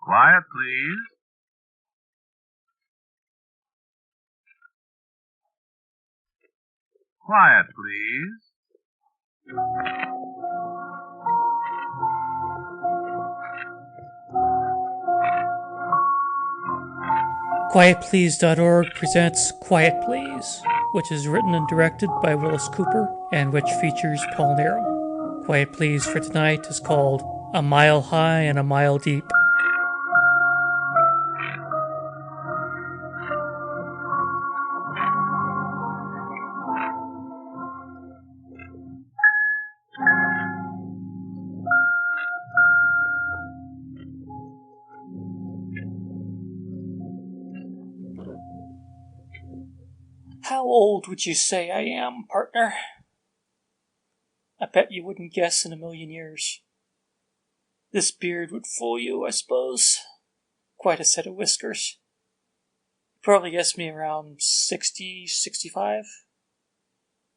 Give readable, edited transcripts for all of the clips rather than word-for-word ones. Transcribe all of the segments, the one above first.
Quiet, please. Quiet, please. QuietPlease.org presents Quiet Please, which is written and directed by Wyllis Cooper and which features Paul Nero. Quiet Please for tonight is called A Mile High and a Mile Deep. How old would you say I am, partner? I bet you wouldn't guess in a million years. This beard would fool you, I suppose. Quite a set of whiskers. You'd probably guess me around 60, 65.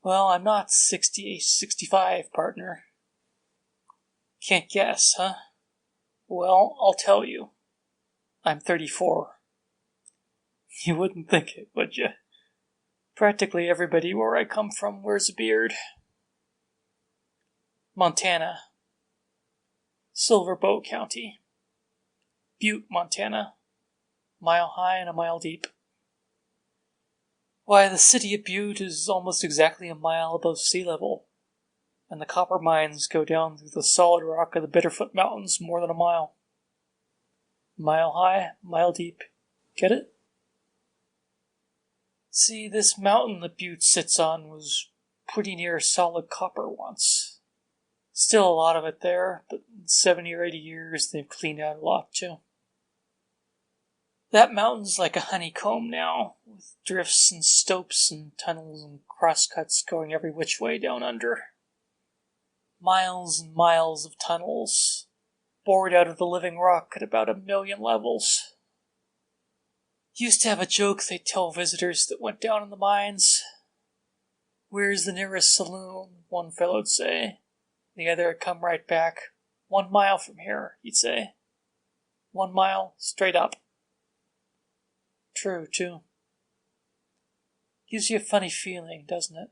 Well, I'm not 60, 65, partner. Can't guess, huh? Well, I'll tell you. I'm 34. You wouldn't think it, would you? Practically everybody where I come from wears a beard. Montana. Silver Bow County. Butte, Montana. Mile high and a mile deep. Why, the city of Butte is almost exactly a mile above sea level, and the copper mines go down through the solid rock of the Bitterfoot Mountains more than a mile. Mile high, mile deep. Get it? See, this mountain that Butte sits on was pretty near solid copper once. Still a lot of it there, but in 70 or 80 years they've cleaned out a lot too. That mountain's like a honeycomb now, with drifts and stopes and tunnels and crosscuts going every which way down under. Miles and miles of tunnels, bored out of the living rock at about 1 million levels. Used to have a joke they'd tell visitors that went down in the mines. "Where's the nearest saloon?" one fellow'd say. The other would come right back. 1 mile from here, he'd say. 1 mile, straight up. True, too. Gives you a funny feeling, doesn't it?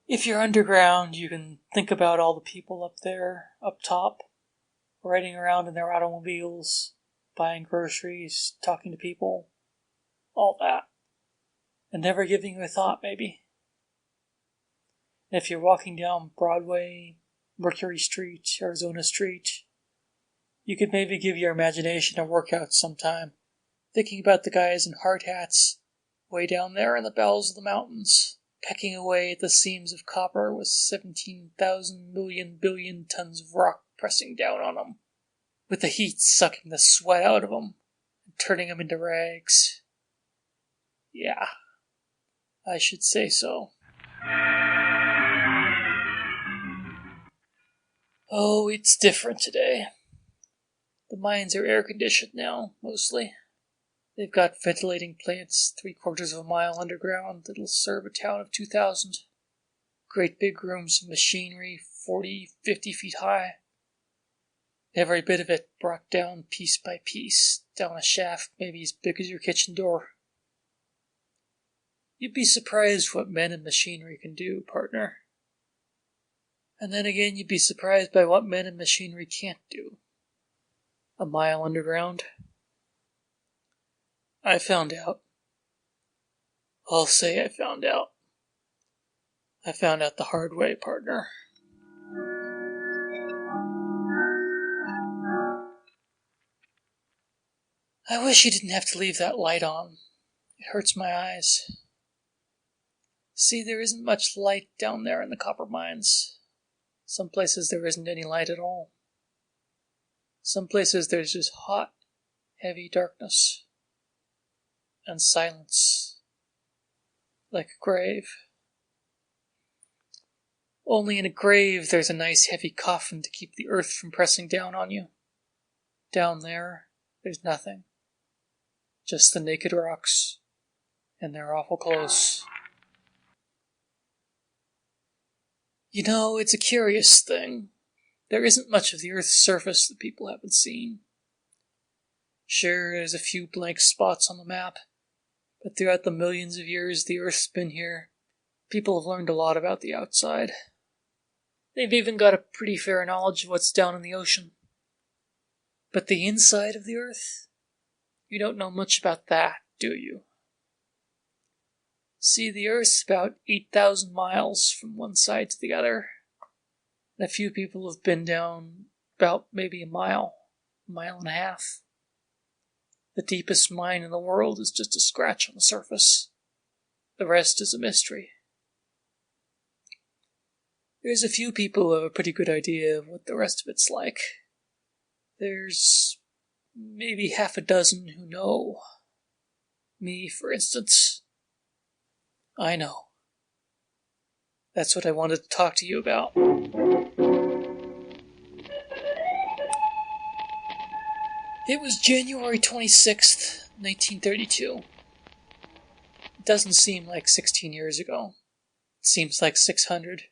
If you're underground, you can think about all the people up there, up top, riding around in their automobiles, buying groceries, talking to people, all that, and never giving you a thought, maybe. And if you're walking down Broadway, Mercury Street, Arizona Street, you could maybe give your imagination a workout sometime, thinking about the guys in hard hats way down there in the bowels of the mountains, pecking away at the seams of copper with 17,000 million billion tons of rock pressing down on them, with the heat sucking the sweat out of them and turning them into rags. Yeah, I should say so. Oh, it's different today. The mines are air-conditioned now, mostly. They've got ventilating plants 3/4 of a mile underground that'll serve a town of 2,000. Great big rooms of machinery 40, 50 feet high. Every bit of it brought down piece by piece, down a shaft maybe as big as your kitchen door. You'd be surprised what men and machinery can do, partner. And then again, you'd be surprised by what men and machinery can't do. A mile underground. I found out. I'll say I found out. I found out the hard way, partner. I wish you didn't have to leave that light on. It hurts my eyes. See, there isn't much light down there in the copper mines. Some places there isn't any light at all. Some places there's just hot, heavy darkness. And silence. Like a grave. Only in a grave there's a nice heavy coffin to keep the earth from pressing down on you. Down there, there's nothing. Just the naked rocks. And they're awful close. You know, it's a curious thing. There isn't much of the Earth's surface that people haven't seen. Sure, there's a few blank spots on the map, but throughout the millions of years the Earth's been here, people have learned a lot about the outside. They've even got a pretty fair knowledge of what's down in the ocean. But the inside of the Earth? You don't know much about that, do you? See, the Earth's about 8,000 miles from one side to the other, and a few people have been down about maybe a mile and a half. The deepest mine in the world is just a scratch on the surface. The rest is a mystery. There's a few people who have a pretty good idea of what the rest of it's like. There's maybe half a dozen who know. Me, for instance. I know. That's what I wanted to talk to you about. It was January 26th, 1932. It doesn't seem like 16 years ago. It seems like 600.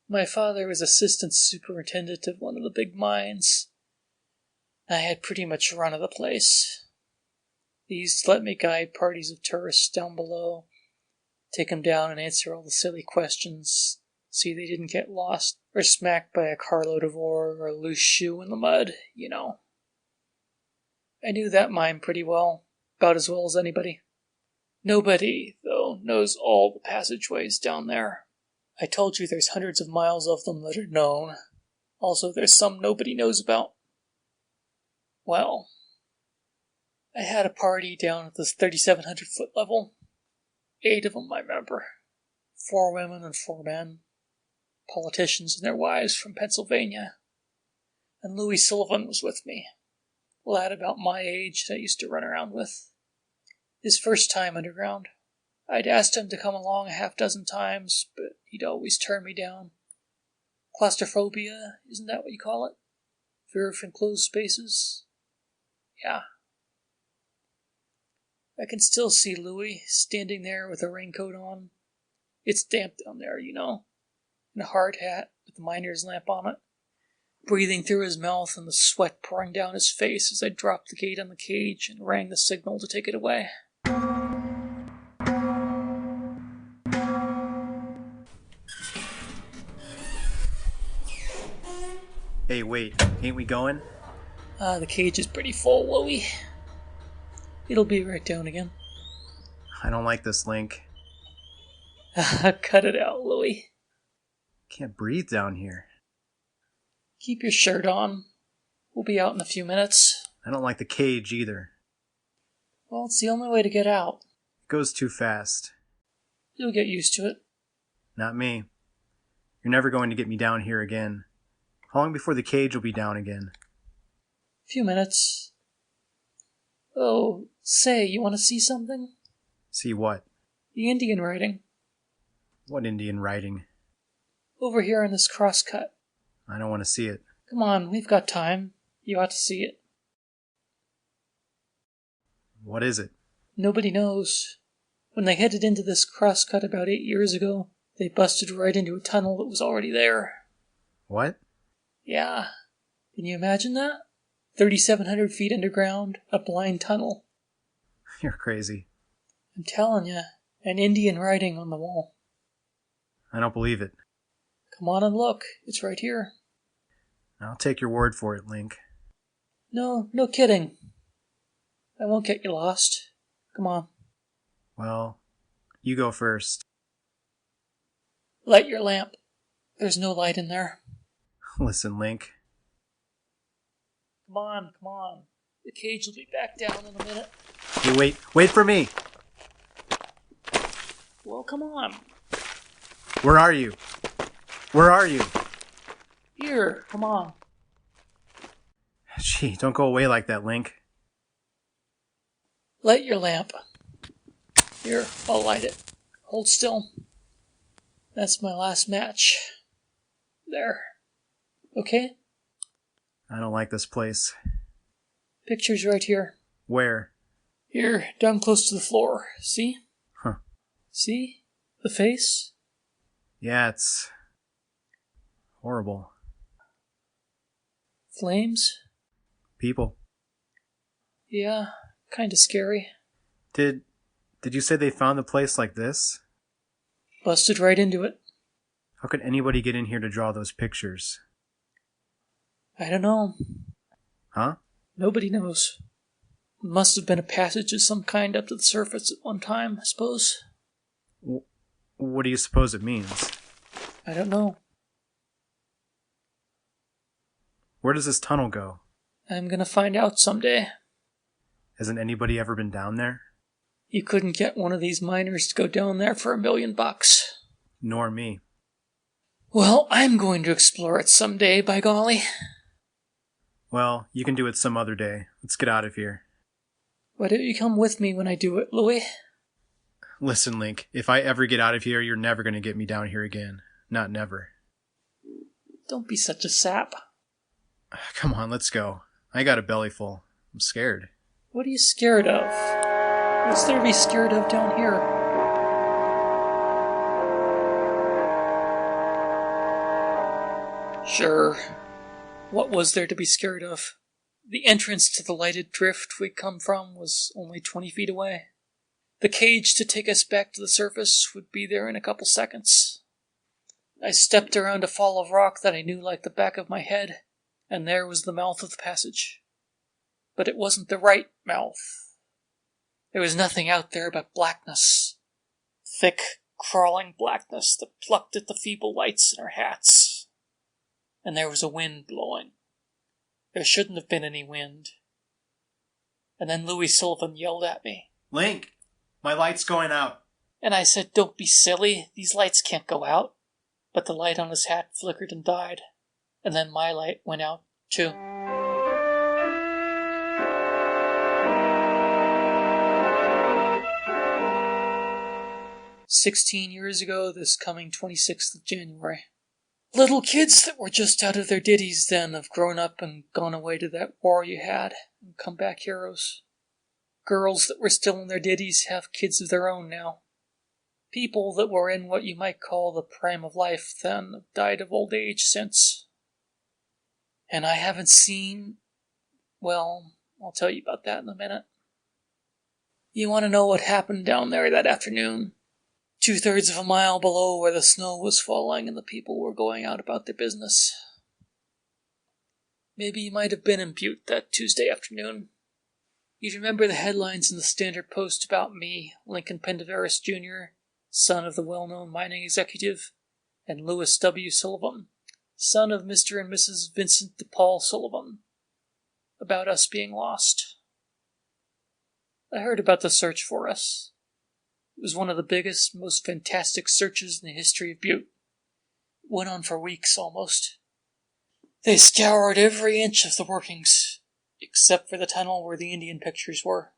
My father was assistant superintendent of one of the big mines. I had pretty much run of the place. They used to let me guide parties of tourists down below, take them down and answer all the silly questions, see they didn't get lost or smacked by a carload of ore or a loose shoe in the mud, you know. I knew that mine pretty well, about as well as anybody. Nobody, though, knows all the passageways down there. I told you there's hundreds of miles of them that are known. Also, there's some nobody knows about. Well, I had a party down at the 3,700 foot level. 8 of them, I remember. 4 women and 4 men. Politicians and their wives from Pennsylvania. And Louis Sullivan was with me. A lad about my age that I used to run around with. His first time underground. I'd asked him to come along a half dozen times, but he'd always turn me down. Claustrophobia, isn't that what you call it? Fear of enclosed spaces? Yeah. I can still see Louis standing there with a raincoat on. It's damp down there, you know, and a hard hat with the miner's lamp on it, breathing through his mouth and the sweat pouring down his face as I dropped the gate on the cage and rang the signal to take it away. Hey, wait, ain't we going? The cage is pretty full, Louie. It'll be right down again. I don't like this, Link. Cut it out, Louie. Can't breathe down here. Keep your shirt on. We'll be out in a few minutes. I don't like the cage either. Well, it's the only way to get out. It goes too fast. You'll get used to it. Not me. You're never going to get me down here again. How long before the cage will be down again? A few minutes. Oh, say, you want to see something? See what? The Indian writing. What Indian writing? Over here in this crosscut. I don't want to see it. Come on, we've got time. You ought to see it. What is it? Nobody knows. When they headed into this crosscut about 8 years ago, they busted right into a tunnel that was already there. What? Yeah. Can you imagine that? 3,700 feet underground, a blind tunnel. You're crazy. I'm telling you, an Indian writing on the wall. I don't believe it. Come on and look. It's right here. I'll take your word for it, Link. No kidding. I won't get you lost. Come on. Well, you go first. Light your lamp. There's no light in there. Listen, Link. Come on. The cage will be back down in a minute. Hey, wait for me! Well, come on. Where are you? Where are you? Here, come on. Gee, don't go away like that, Link. Light your lamp. Here, I'll light it. Hold still. That's my last match. There. Okay? I don't like this place. Picture's right here. Where? Here, down close to the floor. See? Huh. See? The face? Yeah, it's horrible. Flames? People. Yeah, kinda scary. Did you say they found the place like this? Busted right into it. How could anybody get in here to draw those pictures? I don't know. Huh? Nobody knows. Must have been a passage of some kind up to the surface at one time, I suppose. What do you suppose it means? I don't know. Where does this tunnel go? I'm gonna find out someday. Hasn't anybody ever been down there? You couldn't get one of these miners to go down there for $1 million. Nor me. Well, I'm going to explore it someday, by golly. Well, you can do it some other day. Let's get out of here. Why don't you come with me when I do it, Louis? Listen, Link, if I ever get out of here, you're never going to get me down here again. Not never. Don't be such a sap. Come on, let's go. I got a belly full. I'm scared. What are you scared of? What's there to be scared of down here? Sure. What was there to be scared of? The entrance to the lighted drift we'd come from was only 20 feet away. The cage to take us back to the surface would be there in a couple seconds. I stepped around a fall of rock that I knew like the back of my head, and there was the mouth of the passage. But it wasn't the right mouth. There was nothing out there but blackness. Thick, crawling blackness that plucked at the feeble lights in our hats. And there was a wind blowing. There shouldn't have been any wind. And then Louis Sullivan yelled at me. Link, my light's going out. And I said, don't be silly, these lights can't go out. But the light on his hat flickered and died. And then my light went out, too. "16 years ago, this coming 26th of January. Little kids that were just out of their ditties then have grown up and gone away to that war you had and come back heroes. Girls that were still in their ditties have kids of their own now. People that were in what you might call the prime of life then have died of old age since. And I haven't seen... well, I'll tell you about that in a minute. You want to know what happened down there that afternoon? 2/3 of a mile below where the snow was falling and the people were going out about their business. Maybe you might have been in Butte that Tuesday afternoon. You'd remember the headlines in the Standard Post about me, Lincoln Pendeveris Jr., son of the well-known mining executive, and Louis W. Sullivan, son of Mr. and Mrs. Vincent DePaul Sullivan, about us being lost. I heard about the search for us. It was one of the biggest, most fantastic searches in the history of Butte. It went on for weeks, almost. They scoured every inch of the workings, except for the tunnel where the Indian pictures were.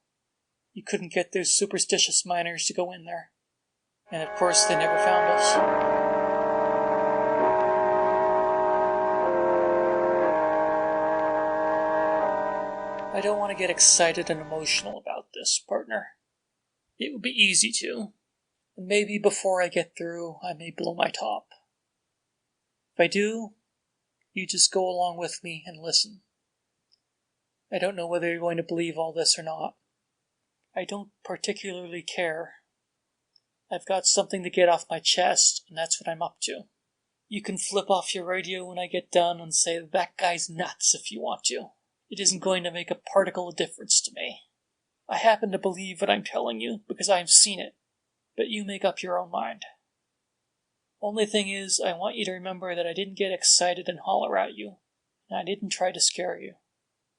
You couldn't get those superstitious miners to go in there. And of course, they never found us. I don't want to get excited and emotional about this, partner. It would be easy to, and maybe before I get through, I may blow my top. If I do, you just go along with me and listen. I don't know whether you're going to believe all this or not. I don't particularly care. I've got something to get off my chest, and that's what I'm up to. You can flip off your radio when I get done and say, that guy's nuts if you want to. It isn't going to make a particle of difference to me. I happen to believe what I'm telling you because I've seen it, but you make up your own mind. Only thing is, I want you to remember that I didn't get excited and holler at you, and I didn't try to scare you.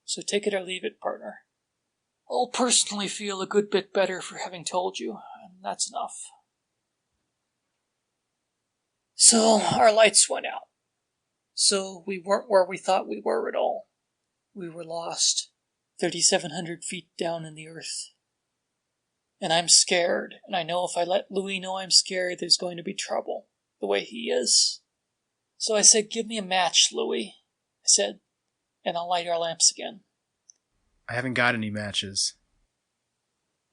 So take it or leave it, partner. I'll personally feel a good bit better for having told you, and that's enough. So, our lights went out. So, we weren't where we thought we were at all. We were lost. 3,700 feet down in the earth. And I'm scared, and I know if I let Louis know I'm scared, there's going to be trouble, the way he is. So I said, give me a match, Louis, I said, and I'll light our lamps again. I haven't got any matches.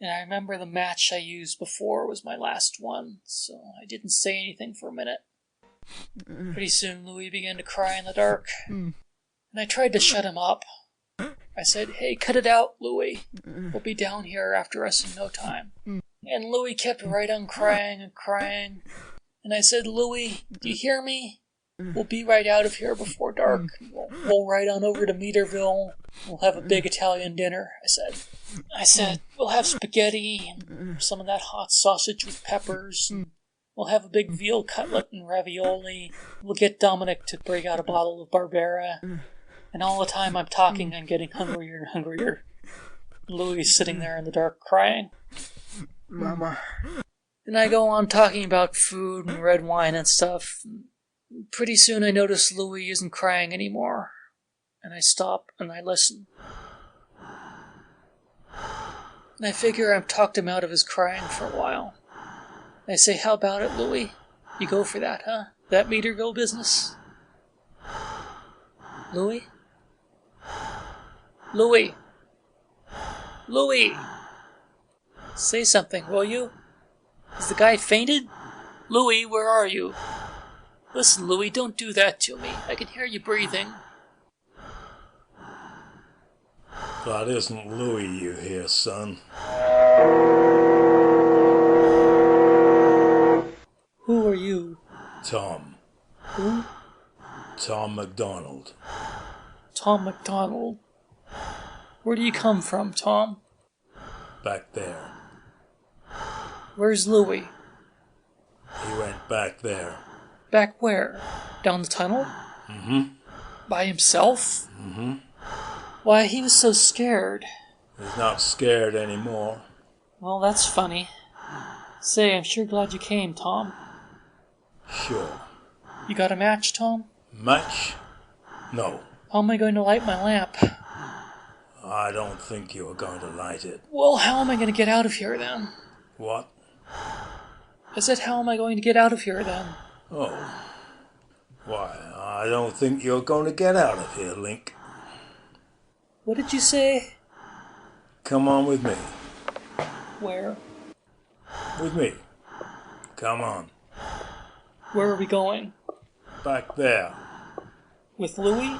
And I remember the match I used before was my last one, so I didn't say anything for a minute. Pretty soon Louis began to cry in the dark, and I tried to shut him up. I said, "Hey, cut it out, Louie. We'll be down here after us in no time." And Louie kept right on crying and crying. And I said, "Louie, do you hear me? We'll be right out of here before dark. We'll ride on over to Meterville. We'll have a big Italian dinner," I said, "We'll have spaghetti and some of that hot sausage with peppers. And we'll have a big veal cutlet and ravioli. We'll get Dominic to break out a bottle of Barbera." And all the time I'm talking, I'm getting hungrier and hungrier. Louis is sitting there in the dark crying. Mama. And I go on talking about food and red wine and stuff. Pretty soon I notice Louis isn't crying anymore. And I stop and I listen. And I figure I've talked him out of his crying for a while. I say, "How about it, Louis? You go for that, huh? That Meterville business?" Louis? Louis! Louis! Say something, will you? Has the guy fainted? Louis, where are you? Listen, Louis, don't do that to me. I can hear you breathing. That isn't Louis you hear, son. Who are you? Tom. Who? Tom MacDonald. Tom MacDonald. Where do you come from, Tom? Back there. Where's Louis? He went back there. Back where? Down the tunnel? Mm-hmm. By himself? Mm-hmm. Why, he was so scared. He's not scared anymore. Well, that's funny. Say, I'm sure glad you came, Tom. Sure. You got a match, Tom? Match? No. How am I going to light my lamp? I don't think you're going to light it. Well, how am I going to get out of here, then? What? I said, how am I going to get out of here, then? Oh. Why, I don't think you're going to get out of here, Link. What did you say? Come on with me. Where? With me. Come on. Where are we going? Back there. With Louis?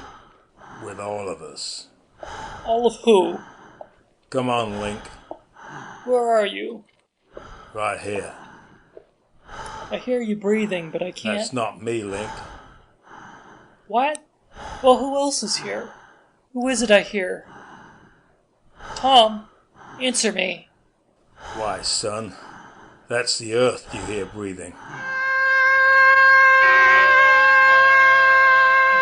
With all of us. All of who? Come on, Link. Where are you? Right here. I hear you breathing, but I can't... That's not me, Link. What? Well, who else is here? Who is it I hear? Tom, answer me. Why, son, that's the earth you hear breathing. And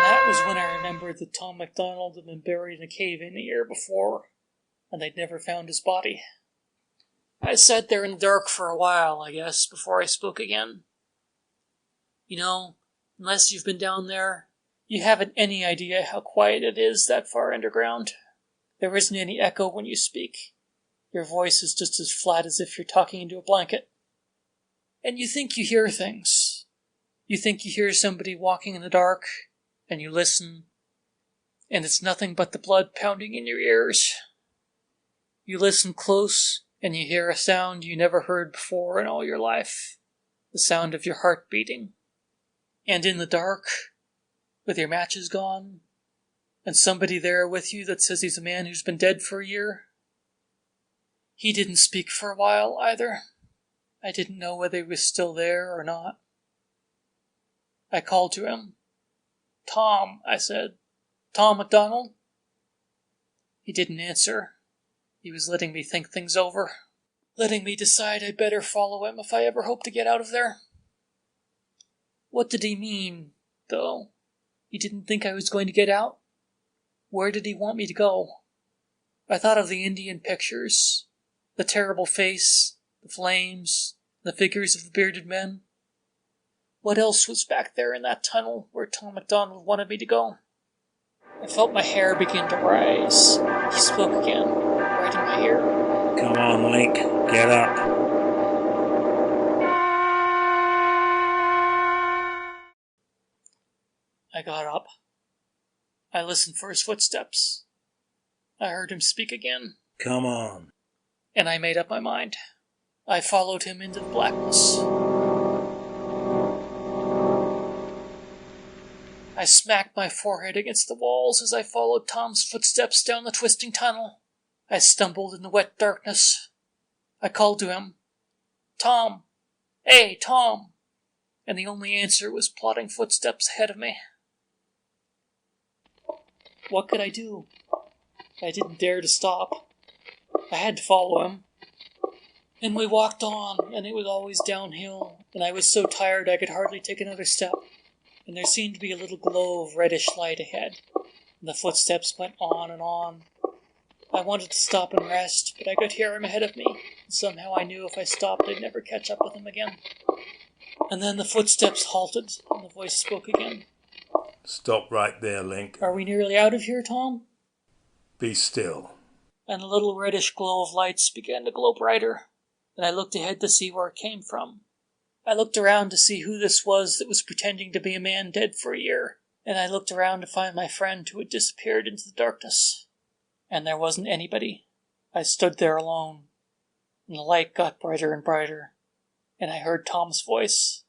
that was when I remembered that Tom MacDonald had been buried in a cave in the year before, and they'd never found his body. I sat there in the dark for a while, I guess, before I spoke again. You know, unless you've been down there, you haven't any idea how quiet it is that far underground. There isn't any echo when you speak. Your voice is just as flat as if you're talking into a blanket. And you think you hear things. You think you hear somebody walking in the dark, and you listen, and it's nothing but the blood pounding in your ears. You listen close, and you hear a sound you never heard before in all your life. The sound of your heart beating. And in the dark, with your matches gone, and somebody there with you that says he's a man who's been dead for a year. He didn't speak for a while either. I didn't know whether he was still there or not. I called to him. "Tom," I said. "Tom MacDonald?" He didn't answer. He was letting me think things over. Letting me decide I'd better follow him if I ever hoped to get out of there. What did he mean, though? He didn't think I was going to get out? Where did he want me to go? I thought of the Indian pictures, the terrible face, the flames, the figures of the bearded men. What else was back there in that tunnel where Tom MacDonald wanted me to go? I felt my hair begin to rise. He spoke again, right in my ear. Come on, Link. Get up. I got up. I listened for his footsteps. I heard him speak again. Come on. And I made up my mind. I followed him into the blackness. I smacked my forehead against the walls as I followed Tom's footsteps down the twisting tunnel. I stumbled in the wet darkness. I called to him, "Tom! Hey, Tom!" And the only answer was plodding footsteps ahead of me. What could I do? I didn't dare to stop. I had to follow him. And we walked on, and it was always downhill, and I was so tired I could hardly take another step. And there seemed to be a little glow of reddish light ahead, and the footsteps went on and on. I wanted to stop and rest, but I could hear him ahead of me, and somehow I knew if I stopped I'd never catch up with him again. And then the footsteps halted, and the voice spoke again. Stop right there, Link. Are we nearly out of here, Tom? Be still. And the little reddish glow of lights began to glow brighter, and I looked ahead to see where it came from. I looked around to see who this was that was pretending to be a man dead for a year, and I looked around to find my friend who had disappeared into the darkness. And there wasn't anybody. I stood there alone, and the light got brighter and brighter, and I heard Tom's voice.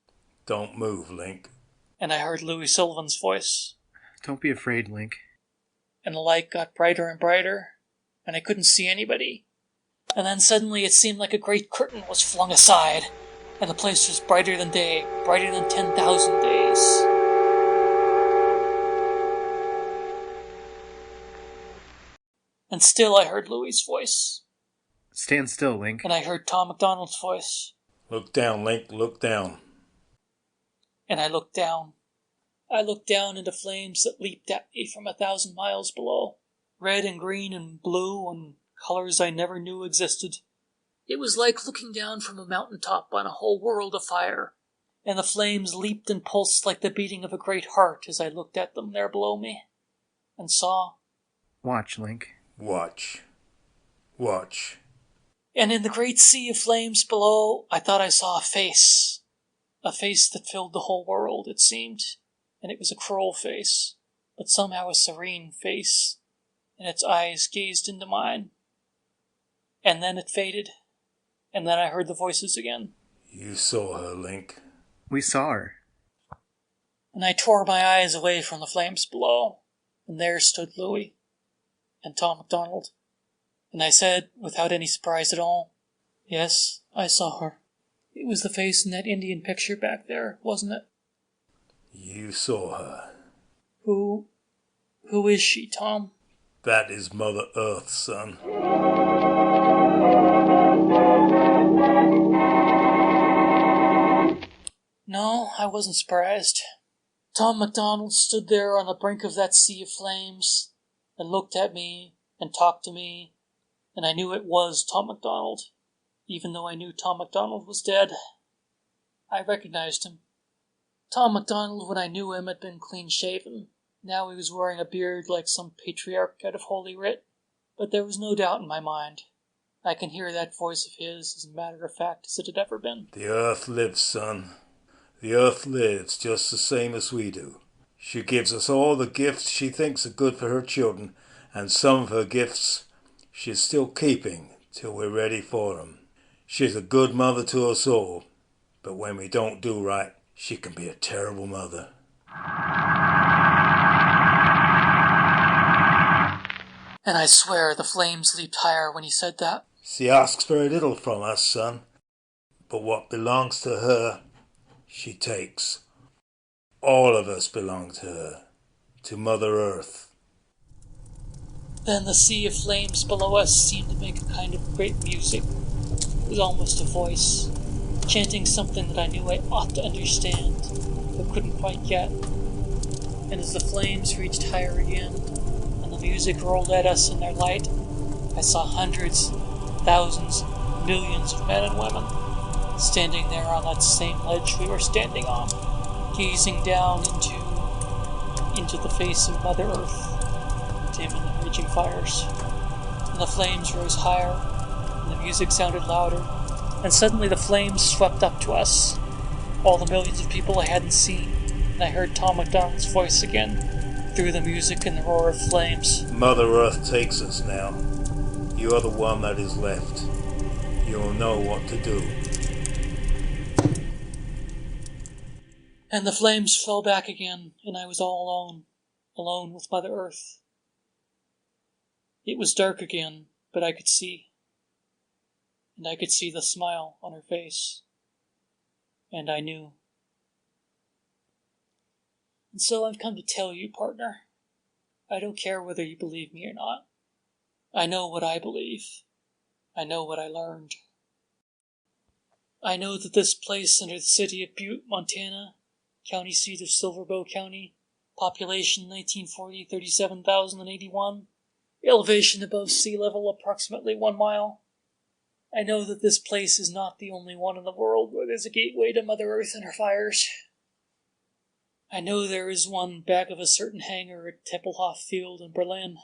Don't move, Link. And I heard Louis Sullivan's voice. Don't be afraid, Link. And the light got brighter and brighter, and I couldn't see anybody. And then suddenly it seemed like a great curtain was flung aside, and the place was brighter than day, brighter than 10,000 days. And still I heard Louis' voice. Stand still, Link. And I heard Tom MacDonald's voice. Look down, Link, look down. And I looked down. I looked down into flames that leaped at me from 1,000 miles below. Red and green and blue and colors I never knew existed. It was like looking down from a mountaintop on a whole world afire, and the flames leaped and pulsed like the beating of a great heart as I looked at them there below me, and saw. Watch, Link. Watch. Watch. And in the great sea of flames below, I thought I saw a face that filled the whole world, it seemed, and it was a cruel face, but somehow a serene face, and its eyes gazed into mine. And then it faded, and then I heard the voices again. You saw her, Link. We saw her. And I tore my eyes away from the flames below, and there stood Louis and Tom MacDonald. And I said, without any surprise at all, "Yes, I saw her. It was the face in that Indian picture back there, wasn't it?" You saw her. Who is she, Tom? That is Mother Earth, son. No, I wasn't surprised. Tom MacDonald stood there on the brink of that sea of flames, and looked at me, and talked to me, and I knew it was Tom MacDonald, even though I knew Tom MacDonald was dead. I recognized him. Tom MacDonald, when I knew him, had been clean-shaven. Now he was wearing a beard like some patriarch out of Holy Writ, but there was no doubt in my mind. I can hear that voice of his as matter of fact as it had ever been. The Earth lives, son. The Earth lives just the same as we do. She gives us all the gifts she thinks are good for her children, and some of her gifts she's still keeping till we're ready for them. She's a good mother to us all, but when we don't do right, she can be a terrible mother. And I swear the flames leaped higher when he said that. She asks very little from us, son, but what belongs to her, she takes. All of us belong to her, to Mother Earth. Then the sea of flames below us seemed to make a kind of great music. It was almost a voice, chanting something that I knew I ought to understand, but couldn't quite get. And as the flames reached higher again, and the music rolled at us in their light, I saw hundreds, thousands, millions of men and women standing there on that same ledge we were standing on, gazing down into the face of Mother Earth, dim in the raging fires. And the flames rose higher, and the music sounded louder, and suddenly the flames swept up to us, all the millions of people I hadn't seen, and I heard Tom MacDonald's voice again, through the music and the roar of flames. Mother Earth takes us now. You are the one that is left. You will know what to do. And the flames fell back again, and I was all alone with Mother Earth. It was dark again, but I could see. And I could see the smile on her face. And I knew. And so I've come to tell you, partner, I don't care whether you believe me or not. I know what I believe. I know what I learned. I know that this place under the city of Butte, Montana, county seat of Silverbow County, population 1940, 37,081, elevation above sea level approximately 1 mile. I know that this place is not the only one in the world where there's a gateway to Mother Earth and her fires. I know there is one back of a certain hangar at Tempelhof Field in Berlin.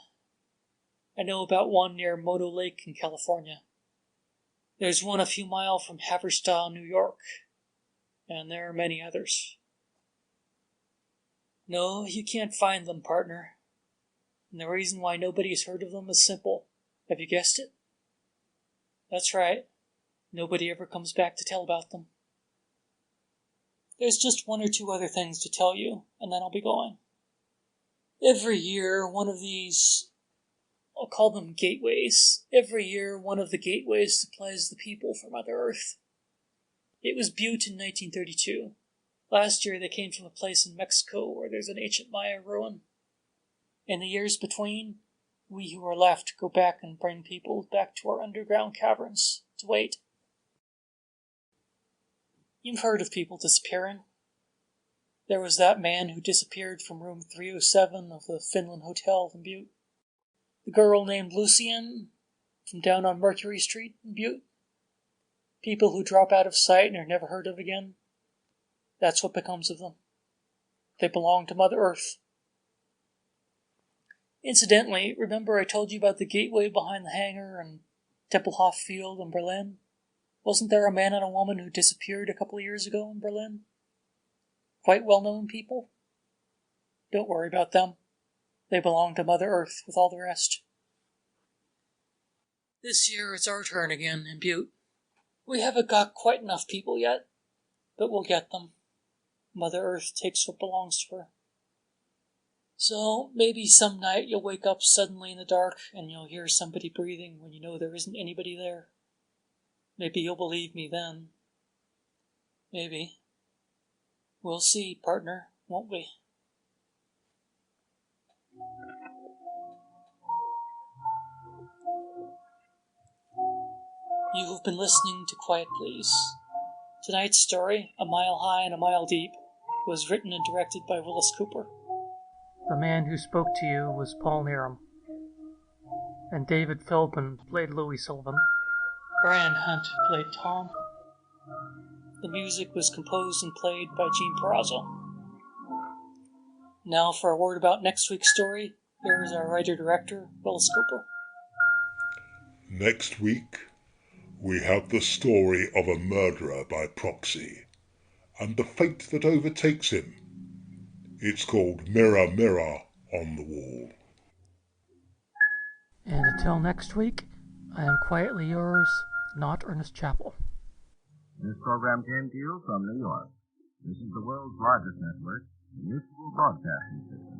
I know about one near Mono Lake in California. There's one a few miles from Haverstraw, New York. And there are many others. No, you can't find them, partner. And the reason why nobody's heard of them is simple. Have you guessed it? That's right. Nobody ever comes back to tell about them. There's just one or two other things to tell you, and then I'll be going. Every year, one of these, I'll call them gateways. Every year, one of the gateways supplies the people for Mother Earth. It was Butte in 1932. Last year, they came from a place in Mexico where there's an ancient Maya ruin. In the years between, we who are left go back and bring people back to our underground caverns to wait. You've heard of people disappearing. There was that man who disappeared from room 307 of the Finland Hotel in Butte. The girl named Lucienne from down on Mercury Street in Butte. People who drop out of sight and are never heard of again. That's what becomes of them. They belong to Mother Earth. Incidentally, remember I told you about the gateway behind the hangar and Tempelhof Field in Berlin? Wasn't there a man and a woman who disappeared a couple of years ago in Berlin? Quite well-known people? Don't worry about them. They belong to Mother Earth with all the rest. This year it's our turn again in Butte. We haven't got quite enough people yet, but we'll get them. Mother Earth takes what belongs to her. So maybe some night you'll wake up suddenly in the dark and you'll hear somebody breathing when you know there isn't anybody there. Maybe you'll believe me then. Maybe. We'll see, partner, won't we? You have been listening to Quiet Please. Tonight's story, A Mile High and a Mile Deep, was written and directed by Wyllis Cooper. The man who spoke to you was Paul Neram, and David Feldman played Louis Sullivan. Brian Hunt played Tom. The music was composed and played by Gene Perazzo. Now for a word about next week's story, here is our writer-director, Wyllis Cooper. Next week, we have the story of a murderer by proxy, and the fate that overtakes him. It's called Mirror, Mirror on the Wall. And until next week, I am quietly yours, not Ernest Chappell. This program came to you from New York. This is the world's largest network, the Mutual Broadcasting System.